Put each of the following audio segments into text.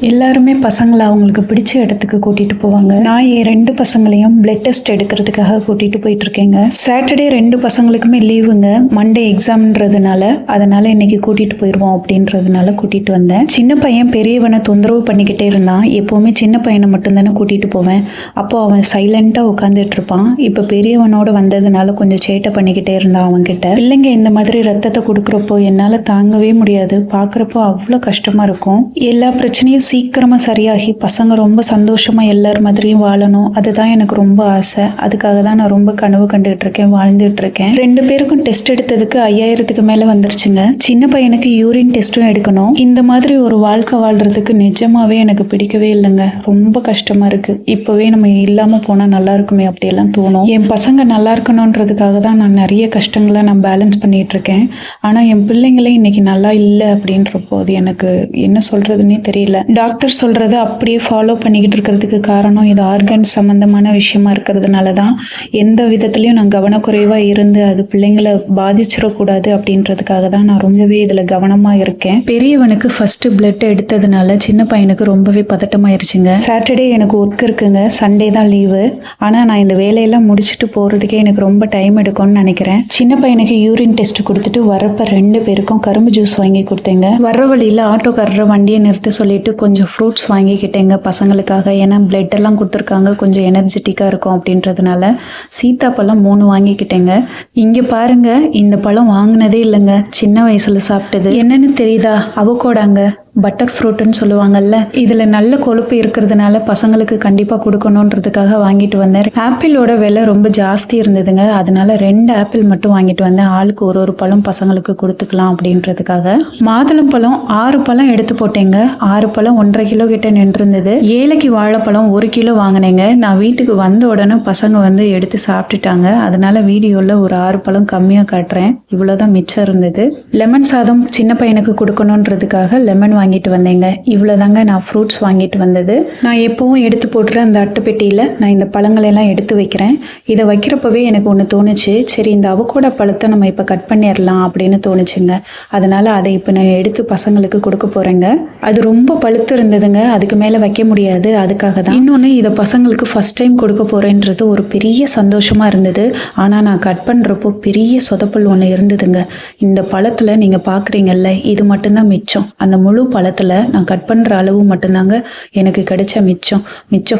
எல்லாருமே பசங்களை அவங்களுக்கு பிடிச்ச இடத்துக்கு கூட்டிகிட்டு போவாங்க. நான் என் 2 பசங்களையும் பிளட் டெஸ்ட் எடுக்கிறதுக்காக கூட்டிகிட்டு போயிட்டுருக்கேங்க. சாட்டர்டே 2 பசங்களுக்குமே லீவுங்க. மண்டே எக்ஸாம்ன்றதுனால அதனால் இன்னைக்கு கூட்டிகிட்டு போயிடுவோம் அப்படின்றதுனால கூட்டிகிட்டு வந்தேன். சின்ன பையன் பெரியவனை தொந்தரவு பண்ணிக்கிட்டே இருந்தான். எப்போவுமே சின்ன பையனை மட்டும்தானே கூட்டிகிட்டு போவேன். அப்போது அவன் சைலண்ட்டாக உட்காந்துட்டு இருப்பான். இப்போ பெரியவனோட வந்ததுனால கொஞ்சம் சேட்டை பண்ணிக்கிட்டே இருந்தான் அவன்கிட்ட. பிள்ளைங்க இந்த மாதிரி ரத்தத்தை கொடுக்குறப்போ என்னால் தாங்கவே முடியாது. பார்க்குறப்போ அவ்வளோ கஷ்டமாக இருக்கும். எல்லா பிரச்சனையும் சீக்கிரமாக சரியாகி பசங்க ரொம்ப சந்தோஷமாக எல்லார் மாதிரியும் வாழணும். அதுதான் எனக்கு ரொம்ப ஆசை. அதுக்காக தான் நான் ரொம்ப கனவு கண்டுகிட்டு இருக்கேன், வாழ்ந்துட்டு இருக்கேன். 2 பேருக்கும் டெஸ்ட் எடுத்ததுக்கு 5000க்கு மேலே வந்துருச்சுங்க. சின்ன பையனுக்கு யூரின் டெஸ்ட்டும் எடுக்கணும். இந்த மாதிரி ஒரு வாழ்க்கை வாழ்றதுக்கு நிஜமாவே எனக்கு பிடிக்கவே இல்லைங்க. ரொம்ப கஷ்டமாக இருக்குது. இப்போவே நம்ம இல்லாமல் போனால் நல்லா இருக்குமே அப்படியெல்லாம் தோணும். என் பசங்க நல்லா இருக்கணுன்றதுக்காக தான் நான் நிறைய கஷ்டங்களை நான் பேலன்ஸ் பண்ணிகிட்டு இருக்கேன். ஆனால் என் பிள்ளைங்களே இன்னைக்கு நல்லா இல்லை அப்படின்றப்போ அது எனக்கு என்ன சொல்கிறதுனே தெரியல. டாக்டர் சொல்கிறத அப்படியே ஃபாலோ பண்ணிக்கிட்டு இருக்கிறதுக்கு காரணம் இது ஆர்கன் சம்மந்தமான விஷயமா இருக்கிறதுனால தான். எந்த விதத்துலையும் நான் கவனக்குறைவாக இருந்து அது பிள்ளைங்களை பாதிச்சிடக்கூடாது அப்படின்றதுக்காக தான் நான் ரொம்பவே இதில் கவனமாக இருக்கேன். பெரியவனுக்கு ஃபஸ்ட்டு பிளட் எடுத்ததுனால சின்ன பையனுக்கு ரொம்பவே பதட்டமாயிருச்சுங்க. சாட்டர்டே எனக்கு ஒர்க் இருக்குங்க, சண்டே தான் லீவு. ஆனால் நான் இந்த வேலையெல்லாம் முடிச்சுட்டு போகிறதுக்கே எனக்கு ரொம்ப டைம் எடுக்கும்னு நினைக்கிறேன். சின்ன பையனுக்கு யூரின் டெஸ்ட் கொடுத்துட்டு வரப்போ 2 பேருக்கும் கரும்பு ஜூஸ் வாங்கி கொடுத்தேங்க. வர்ற வழியில் ஆட்டோக்காரரை வண்டியை நிறுத்த சொல்லிட்டு கொஞ்சம் ஃப்ரூட்ஸ் வாங்கிக்கிட்டேங்க பசங்களுக்காக. ஏன்னா பிளட் எல்லாம் கொடுத்துருக்காங்க, கொஞ்சம் எனர்ஜெட்டிக்காக இருக்கும் அப்படின்றதுனால. சீத்தாப்பழம் 3 வாங்கிக்கிட்டேங்க. இங்கே பாருங்க, இந்த பழம் வாங்கினதே இல்லைங்க, சின்ன வயசில் சாப்பிட்டது. என்னன்னு தெரியுதா? அவகோடாங்க, பட்டர் ஃப்ரூட்டுன்னு சொல்லுவாங்கல்ல. இதில் நல்ல கொழுப்பு இருக்கிறதுனால பசங்களுக்கு கண்டிப்பாக கொடுக்கணுன்றதுக்காக வாங்கிட்டு வந்தேன். ஆப்பிளோட விலை ரொம்ப ஜாஸ்தி இருந்ததுங்க. அதனால 2 ஆப்பிள் மட்டும் வாங்கிட்டு வந்தேன். ஆளுக்கு ஒரு பழம் பசங்களுக்கு கொடுத்துக்கலாம் அப்படின்றதுக்காக. மாதுளம் பழம் 6 பழம் எடுத்து போட்டேங்க. 6 பழம் 1.5 கிலோ கிட்ட நின்றுருந்தது. ஏலக்கி வாழைப்பழம் 1 கிலோ வாங்கினேங்க. நான் வீட்டுக்கு வந்த உடனே பசங்க வந்து எடுத்து சாப்பிட்டுட்டாங்க. அதனால வீடியோவில் ஒரு 6 பழம் கம்மியாக காட்டுறேன். இவ்வளோதான் மிச்சம் இருந்தது. லெமன் சாதம் சின்ன பையனுக்கு கொடுக்கணுன்றதுக்காக லெமன் வாங்கிட்டு வந்தேங்க. இவ்வளோதாங்க நான் ஃப்ரூட்ஸ் வாங்கிட்டு வந்தது. நான் எப்பவும் எடுத்து போட்டுற அந்த அட்டைப்பெட்டியில் நான் இந்த பழங்களெல்லாம் எடுத்து வைக்கிறேன். இதை வைக்கிறப்பவே எனக்கு ஒன்று தோணுச்சு, சரி இந்த அவகோடா பழத்தை நம்ம இப்போ கட் பண்ணிடலாம் அப்படின்னு தோணுச்சுங்க. அதனால் அதை இப்போ நான் எடுத்து பசங்களுக்கு கொடுக்க போகிறேங்க. அது ரொம்ப பழுத்து இருந்ததுங்க, அதுக்கு மேலே வைக்க முடியாது. அதுக்காக தான். இன்னொன்று, இதை பசங்களுக்கு ஃபஸ்ட் டைம் கொடுக்க போகிறேன்றது ஒரு பெரிய சந்தோஷமாக இருந்தது. ஆனால் நான் கட் பண்ணுறப்போ பெரிய சொதப்பல் ஒன்று இருந்ததுங்க. இந்த பழத்தில் நீங்கள் பார்க்குறீங்கல்ல, இது மட்டும்தான் மிச்சம். அந்த முழு பழத்தில் நான் கட் பண்ணுற அளவு மட்டும்தாங்க எனக்கு கிடைச்ச மிச்சம்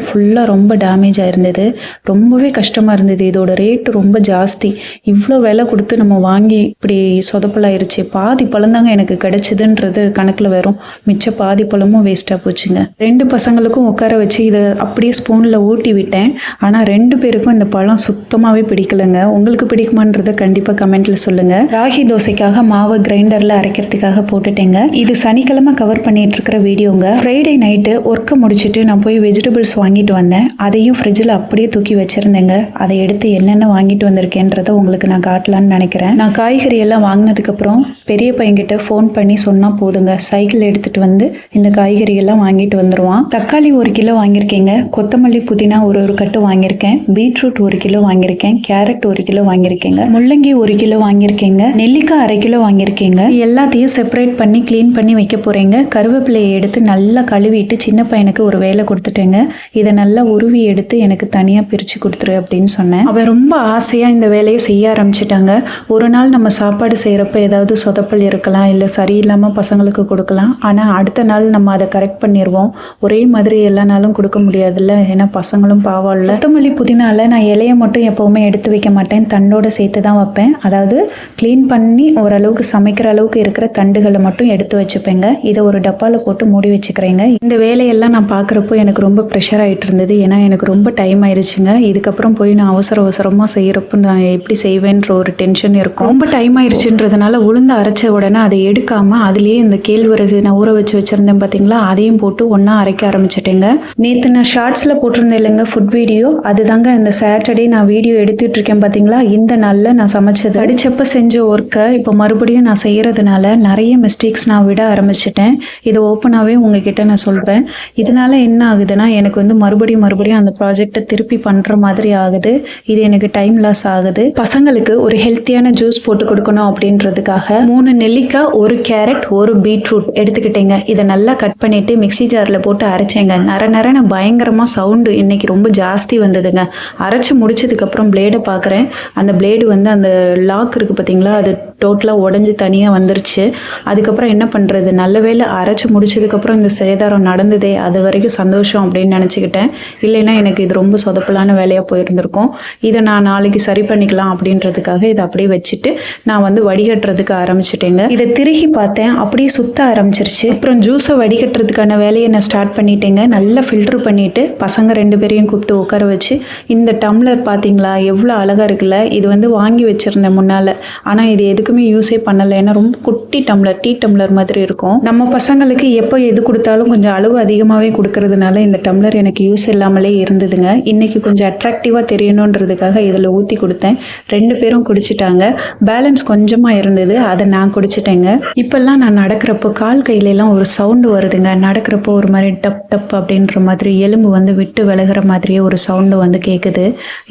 ஃபுல்லாக ரொம்ப டேமேஜ் ஆயிருந்தது. ரொம்பவே கஷ்டமாக இருந்தது. இதோட ரேட்டு ரொம்ப ஜாஸ்தி. இவ்வளோ விலை கொடுத்து நம்ம வாங்கி இப்படி சொதப்பலாயிருச்சு. பாதி பழம்தாங்க எனக்கு கிடைச்சிதுன்றது கணக்கில் வரும். மிச்ச பாதி பழமும் வேஸ்ட்டாக போச்சுங்க. 2 பசங்களுக்கும் உட்கார வச்சு இதை அப்படியே ஸ்பூனில் ஊட்டி விட்டேன். ஆனால் 2 பேருக்கும் இந்த பழம் சுத்தமாகவே பிடிக்கலைங்க. உங்களுக்கு பிடிக்குமான்றதை கண்டிப்பாக கமெண்ட்டில் சொல்லுங்கள். ராகி தோசைக்காக மாவு கிரைண்டரில் அரைக்கிறதுக்காக போட்டுட்டேங்க. இது சனிக்கிழமை கவர் பண்ணிட்டு இருக்கிற வீடியோங்க. ஃப்ரைடே நைட்டு ஒர்க்கை முடிச்சுட்டு நான் போய் வெஜிடபிள்ஸ் வாங்கிட்டு வந்தேன். அதையும் ஃப்ரிட்ஜில் அப்படியே தூக்கி வச்சுருந்தேங்க. அதை எடுத்து என்னென்ன வாங்கிட்டு வந்திருக்கேன்றதை உங்களுக்கு நான் காட்டலான்னு நினைக்கிறேன். நான் காய்கறி எல்லாம் வாங்கினதுக்கப்புறம் பெரிய பையன்கிட்ட ஃபோன் பண்ணி சொன்னால் போதுங்க, சைக்கிள் எடுத்துகிட்டு வந்து இந்த காய்கறி எல்லாம் வாங்கிட்டு வந்துடுவான். தக்காளி 1 கிலோ வாங்கியிருக்கேங்க. கொத்தமல்லி புதினா ஒரு கட்டு வாங்கியிருக்கேன். பீட்ரூட் 1 கிலோ வாங்கியிருக்கேன். கேரட் 1 கிலோ வாங்கியிருக்கேங்க. முள்ளங்கி 1 கிலோ வாங்கியிருக்கேங்க. நெல்லிக்காய் 1/2 கிலோ வாங்கியிருக்கேங்க. எல்லாத்தையும் செப்பரேட் பண்ணி க்ளீன் பண்ணி வைக்க போகிறேங்க. கருவேப்பிலையை எடுத்து நல்லா கழுவிட்டு சின்ன பையனுக்கு ஒரு வேலை கொடுத்துட்டேங்க. இதை நல்லா உருவி எடுத்து எனக்கு தனியாக பிரித்து கொடுத்துரு அப்படின்னு சொன்னேன். அவன் ரொம்ப ஆசையாக இந்த வேலையை செய்ய ஆரம்பிச்சிட்டாங்க. ஒரு நாள் நம்ம சாப்பாடு செய்கிறப்ப ஏதாவது சொதப்பல் இருக்கலாம், இல்லை சரியில்லாமல் பசங்களுக்கு கொடுக்கலாம். ஆனால் அடுத்த நாள் நம்ம அதை கரெக்ட் பண்ணிடுவோம். ஒரே மாதிரி எல்லா நாளும் கொடுக்க முடியாதுல்ல, ஏன்னா பசங்களும் பாவம் இல்லை. கொத்தமல்லி புதினால நான் இலையை மட்டும் எப்போவுமே எடுத்து வைக்க மாட்டேன், தண்டோடு சேர்த்து தான் வைப்பேன். அதாவது க்ளீன் பண்ணி ஓரளவுக்கு சமைக்கிற அளவுக்கு இருக்கிற தண்டுகளை மட்டும் எடுத்து வச்சுப்பேங்க. இதை ஒரு டப்பாவில் போட்டு மூடி வச்சுக்கிறேங்க. இந்த வேலையெல்லாம் நான் பார்க்குறப்போ எனக்கு ரொம்ப ப்ரெஷர் ஆகிட்டு இருந்தது. ஏன்னா எனக்கு ரொம்ப டைம் ஆயிடுச்சுங்க. இதுக்கப்புறம் போய் நான் அவசரமாக செய்கிறப்போ நான் எப்படி செய்வேன்ற ஒரு டென்ஷன் இருக்கும். ரொம்ப டைம் ஆயிடுச்சுன்றதுனால உளுந்து அரைச்ச உடனே அதை எடுக்காமல் அதுலேயே இந்த கேழ்வரகு நான் ஊற வச்சு வச்சுருந்தேன் பார்த்தீங்களா, அதையும் போட்டு ஒன்றா அரைக்க ஆரம்பிச்சிட்டேங்க. நேற்று நான் ஷார்ட்ஸில் போட்டிருந்தேன் இல்லைங்க ஃபுட் வீடியோ, அதுதாங்க இந்த சாட்டர்டே நான் வீடியோ எடுத்துகிட்டு இருக்கேன் பார்த்தீங்களா. இந்த நாளில் நான் சமைச்சது அடிச்சப்போ செஞ்ச ஒர்க்கை இப்போ மறுபடியும் நான் செய்கிறதுனால நிறைய மிஸ்டேக்ஸ் நான் விட ஆரம்பிச்சிட்டேன். வச்சுருக்கேன். இதை ஓப்பனாகவே உங்ககிட்ட நான் சொல்கிறேன். இதனால் என்ன ஆகுதுன்னா எனக்கு வந்து மறுபடியும் அந்த ப்ராஜெக்டை திருப்பி பண்ணுற மாதிரி ஆகுது. இது எனக்கு டைம் லாஸ் ஆகுது. பசங்களுக்கு ஒரு ஹெல்த்தியான ஜூஸ் போட்டு கொடுக்கணும் அப்படின்றதுக்காக 3 நெல்லிக்காய், 1 கேரட், 1 பீட்ரூட் எடுத்துக்கிட்டேங்க. இதை நல்லா கட் பண்ணிவிட்டு மிக்ஸி ஜாரில் போட்டு அரைச்சேங்க. நரன்னு பயங்கரமாக சவுண்டு இன்னைக்கு ரொம்ப ஜாஸ்தி வந்ததுங்க. அரைச்சி முடிச்சதுக்கப்புறம் பிளேடை பார்க்குறேன். அந்த பிளேடு வந்து அந்த லாக் இருக்குது பார்த்தீங்களா, அது டோட்டலாக உடஞ்சி தனியாக வந்துருச்சு. அதுக்கப்புறம் என்ன பண்ணுறது, நல்ல வேளை அரைச்சி முடிச்சதுக்கப்புறம் இந்த சேதாரம் நடந்ததே, அது வரைக்கும் சந்தோஷம் அப்படின்னு நினச்சிக்கிட்டேன். இல்லைன்னா எனக்கு இது ரொம்ப சொதப்பலான வேலையாக போயிருந்திருக்கும். இதை நான் நாளைக்கு சரி பண்ணிக்கலாம் அப்படின்றதுக்காக இதை அப்படியே வச்சுட்டு நான் வந்து வடிகட்டுறதுக்கு ஆரம்பிச்சிட்டேங்க. இதை திருகி பார்த்தேன், அப்படியே சுத்த ஆரம்பிச்சிருச்சு. அப்புறம் ஜூஸை வடிகட்டுறதுக்கான வேலையை நான் ஸ்டார்ட் பண்ணிட்டேங்க. நல்லா ஃபில்ட்ரு பண்ணிவிட்டு பசங்க 2 பேரையும் கூப்பிட்டு உட்கார வச்சு, இந்த டம்ளர் பார்த்தீங்களா எவ்வளோ அழகாக இருக்குல்ல. இது வந்து வாங்கி வச்சுருந்தேன் முன்னால், ஆனால் இது எதுக்குமே யூஸே பண்ணலை. ஏன்னா ரொம்ப குட்டி டம்ளர், டீ டம்ளர் மாதிரி இருக்கும். நம்ம பசங்களுக்கு எப்போ எது கொடுத்தாலும் கொஞ்சம் அளவு அதிகமாகவே கொடுக்கறதுனால இந்த டம்ளர் எனக்கு யூஸ் இல்லாமலே இருந்ததுங்க. இன்றைக்கி கொஞ்சம் அட்ராக்டிவாக தெரியணுன்றதுக்காக இதில் ஊற்றி கொடுத்தேன். 2 பேரும் குடிச்சிட்டாங்க. பேலன்ஸ் கொஞ்சமாக இருந்தது, அதை நான் குடிச்சிட்டேங்க. இப்போல்லாம் நான் நடக்கிறப்போ கால் கையிலெல்லாம் ஒரு சவுண்டு வருதுங்க. நடக்கிறப்போ ஒரு மாதிரி டப் டப் அப்படின்ற மாதிரி எலும்பு வந்து விட்டு விலகிற மாதிரியே ஒரு சவுண்டு வந்து கேட்குது.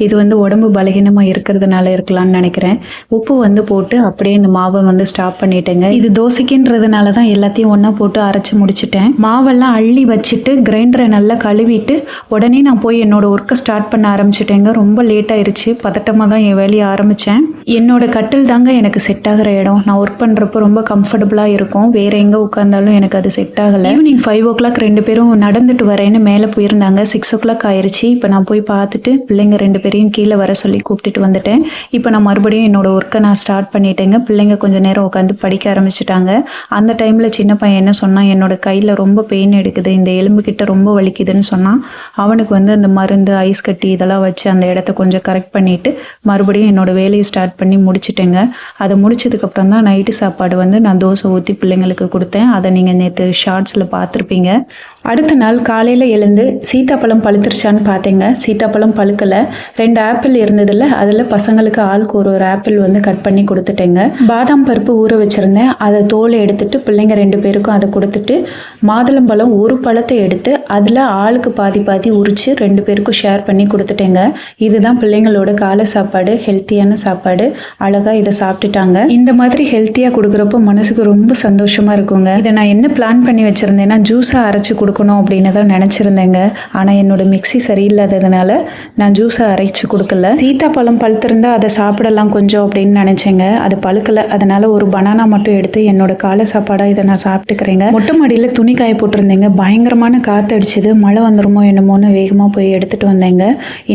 இது வந்து உடம்பு பலகீனமாக இருக்கிறதுனால இருக்கலாம்னு நினைக்கிறேன். உப்பு வந்து போட்டு அப்படியே இந்த மாவை வந்து ஸ்டாப் பண்ணிட்டேங்க. இது தோசைக்குன்றதுனால தான் எல்லாத்தையும் ஒன்றா போட்டு அரைச்சி முடிச்சிட்டேன். மாவெல்லாம் அள்ளி வச்சுட்டு கிரைண்டரை நல்லா கழுவிட்டு உடனே நான் போய் என்னோட ஒர்க்கை ஸ்டார்ட் பண்ண ஆரம்பிச்சிட்டேங்க. ரொம்ப லேட் ஆயிடுச்சு. பதட்டமாக தான் என் வேலையை ஆரம்பித்தேன். என்னோட கட்டில் தாங்க எனக்கு செட் ஆகிற இடம். நான் ஒர்க் பண்ணுறப்போ ரொம்ப கம்ஃபர்டபுளாக இருக்கும். வேறு எங்கே உட்காந்தாலும் எனக்கு அது செட் ஆகலை. ஈவினிங் 5 o'clock 2 பேரும் நடந்துட்டு வரேன்னு மேலே போயிருந்தாங்க. 6 o'clock ஆயிடுச்சு. இப்போ நான் போய் பார்த்துட்டு பிள்ளைங்க 2 பேரையும் கீழே வர சொல்லி கூப்பிட்டுட்டு வந்துட்டேன். இப்போ நான் மறுபடியும் என்னோட ஒர்க்கை நான் ஸ்டார்ட் பண்ணிட்டேங்க. பிள்ளைங்க கொஞ்சம் நேரம் உட்காந்து படிக்க ஆரம்பிச்சிட்டாங்க. அந்த டைமில் சின்ன பையன் என்ன சொன்னான், என்னோட கையில் ரொம்ப பெயின் எடுக்குது, இந்த எலும்பு கிட்ட ரொம்ப வலிக்குதுன்னு சொன்னான். அவனுக்கு வந்து அந்த மருந்து, ஐஸ் கட்டி இதெல்லாம் வச்சு அந்த இடத்த கொஞ்சம் கரெக்ட் பண்ணிவிட்டு மறுபடியும் என்னோட வேலையை ஸ்டார்ட் பண்ணி முடிச்சிட்டேங்க. அதை முடிச்சதுக்கப்புறம் தான் நைட்டு சாப்பாடு வந்து நான் தோசை ஊற்றி பிள்ளைங்களுக்கு கொடுத்தேன். அதை நீங்கள் நேற்று ஷார்ட்ஸில் பார்த்துருப்பீங்க. அடுத்த நாள் காலையில் எழுந்து சீத்தாப்பழம் பழுத்துருச்சான்னு பார்த்தேங்க. சீத்தாப்பழம் பழுக்கலை. 2 ஆப்பிள் இருந்ததில்ல, அதில் பசங்களுக்கு ஆளுக்கு ஒரு ஆப்பிள் வந்து கட் பண்ணி கொடுத்துட்டேங்க. பாதாம் பருப்பு ஊற வச்சுருந்தேன், அதை தோலை எடுத்துட்டு பிள்ளைங்க 2 பேருக்கும் அதை கொடுத்துட்டு, மாதுளம்பழம் ஒரு பழத்தை எடுத்து அதில் ஆளுக்கு பாதி உரித்து 2 பேருக்கும் ஷேர் பண்ணி கொடுத்துட்டேங்க. இதுதான் பிள்ளைங்களோட காலை சாப்பாடு, ஹெல்த்தியான சாப்பாடு. அழகாக இதை சாப்பிட்டுட்டாங்க. இந்த மாதிரி ஹெல்த்தியாக கொடுக்குறப்போ மனசுக்கு ரொம்ப சந்தோஷமாக இருக்குங்க. இதை நான் என்ன பிளான் பண்ணி வச்சுருந்தேன்னா ஜூஸாக அரைச்சி கொடுக்கணும் அப்படின்னு தான் நினச்சிருந்தேங்க. ஆனால் என்னோட மிக்ஸி சரியில்லாததுனால நான் ஜூஸை அரைச்சி கொடுக்கல. சீத்தாப்பழம் பழுத்திருந்தா அதை சாப்பிடலாம் கொஞ்சம் அப்படின்னு நினச்சேங்க. அது பழுக்கலை. அதனால் ஒரு பனானா மட்டும் எடுத்து என்னோட காலை சாப்பாடாக இதை நான் சாப்பிட்டுக்கிறேங்க. மொட்டை மாடியில் துணி காய போட்டிருந்தேங்க. பயங்கரமான காற்று அடிச்சுது. மழை வந்துருமோ என்னமோன்னு வேகமாக போய் எடுத்துகிட்டு வந்தேங்க.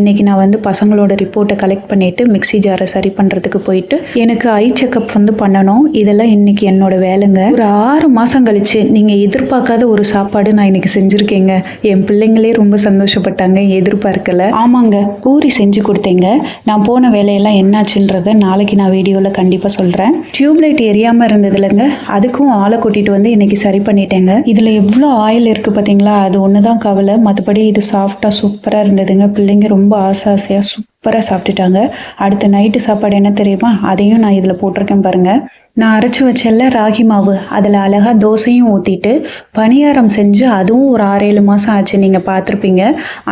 இன்றைக்கி நான் வந்து பசங்களோட ரிப்போர்ட்டை கலெக்ட் பண்ணிவிட்டு மிக்ஸி ஜாரை சரி பண்ணுறதுக்கு போயிட்டு எனக்கு ஐ செக்கப் வந்து பண்ணணும். இதெல்லாம் இன்றைக்கி என்னோட வேலைங்க. ஒரு 6 மாதம் கழிச்சு நீங்கள் எதிர்பார்க்காத ஒரு சாப்பாடு நான் இன்றைக்கி செஞ்சுருக்கேங்க. என் பிள்ளைங்களே ரொம்ப சந்தோஷப்பட்டாங்க, எதிர்பார்க்கல. ஆமாங்க, பூரி செஞ்சு கொடுத்தேங்க. நான் போன வேலையெல்லாம் என்னாச்சுன்றதை நாளைக்கு நான் வீடியோவில் கண்டிப்பாக சொல்கிறேன். டியூப்லைட் எரியாமல் இருந்ததுலங்க, அதுக்கும் ஆளை கூட்டிகிட்டு வந்து இன்றைக்கி சரி பண்ணிட்டேங்க. இதில் எவ்வளோ ஆயில் இருக்குது பார்த்தீங்களா, அது ஒன்று தான் கவலை. மற்றபடி இது சாஃப்டாக சூப்பராக இருந்ததுங்க. பிள்ளைங்க ரொம்ப ஆசையாக சூப்பராக சாப்பிட்டுட்டாங்க. அடுத்த நைட்டு சாப்பாடு என்ன தெரியுமா, அதையும் நான் இதில் போட்டிருக்கேன் பாருங்கள். நான் அரைச்சி வச்சல ராகி மாவு, அதில் அழகாக தோசையும் ஊற்றிட்டு பணியாரம் செஞ்சு, அதுவும் ஒரு 6-7 மாதம் ஆச்சு, நீங்கள் பார்த்துருப்பீங்க.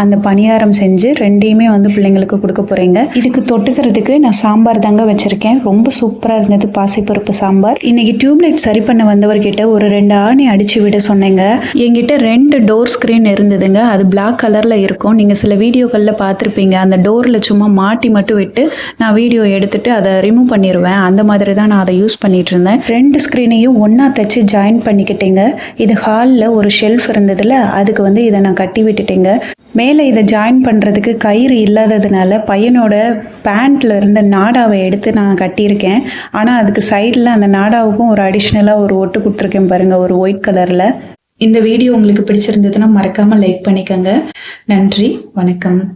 அந்த பணியாரம் செஞ்சு 2யுமே வந்து பிள்ளைங்களுக்கு கொடுக்க போகிறேங்க. இதுக்கு தொட்டுக்கிறதுக்கு நான் சாம்பார் தாங்க வச்சுருக்கேன். ரொம்ப சூப்பராக இருந்தது பாசிப்பருப்பு சாம்பார். இன்றைக்கி டியூப்லைட் சரி பண்ண வந்தவர்கிட்ட ஒரு 2 ஆணி அடித்து விட சொன்னேங்க. என்கிட்ட 2 டோர் ஸ்க்ரீன் இருந்ததுங்க. அது பிளாக் கலரில் இருக்கும். நீங்கள் சில வீடியோக்களில் பார்த்துருப்பீங்க. அந்த டோரில் சும்மா மாட்டி மட்டும் விட்டு நான் வீடியோ எடுத்துகிட்டு அதை ரிமூவ் பண்ணிடுவேன். அந்த மாதிரி தான் நான் அதை யூஸ் பண்ணிட்டு இருந்தேன். 2 ஸ்க்ரீனையும் ஒன்றா தச்சு ஜாயின் பண்ணிக்கிட்டேங்க. இது ஹாலில் ஒரு ஷெல்ஃப் இருந்ததில்ல, அதுக்கு வந்து இதை நான் கட்டி விட்டுட்டேங்க. மேலே இதை ஜாயின் பண்ணுறதுக்கு கயிறு இல்லாததுனால பையனோட பேண்ட்டில் இருந்த நாடாவை எடுத்து நான் கட்டியிருக்கேன். ஆனால் அதுக்கு சைடில் அந்த நாடாவுக்கும் ஒரு அடிஷ்னலாக ஒரு ஒட்டு கொடுத்துருக்கேன் பாருங்கள், ஒரு ஒயிட் கலரில். இந்த வீடியோ உங்களுக்கு பிடிச்சிருந்ததுன்னா மறக்காமல் லைக் பண்ணிக்கோங்க. நன்றி, வணக்கம்.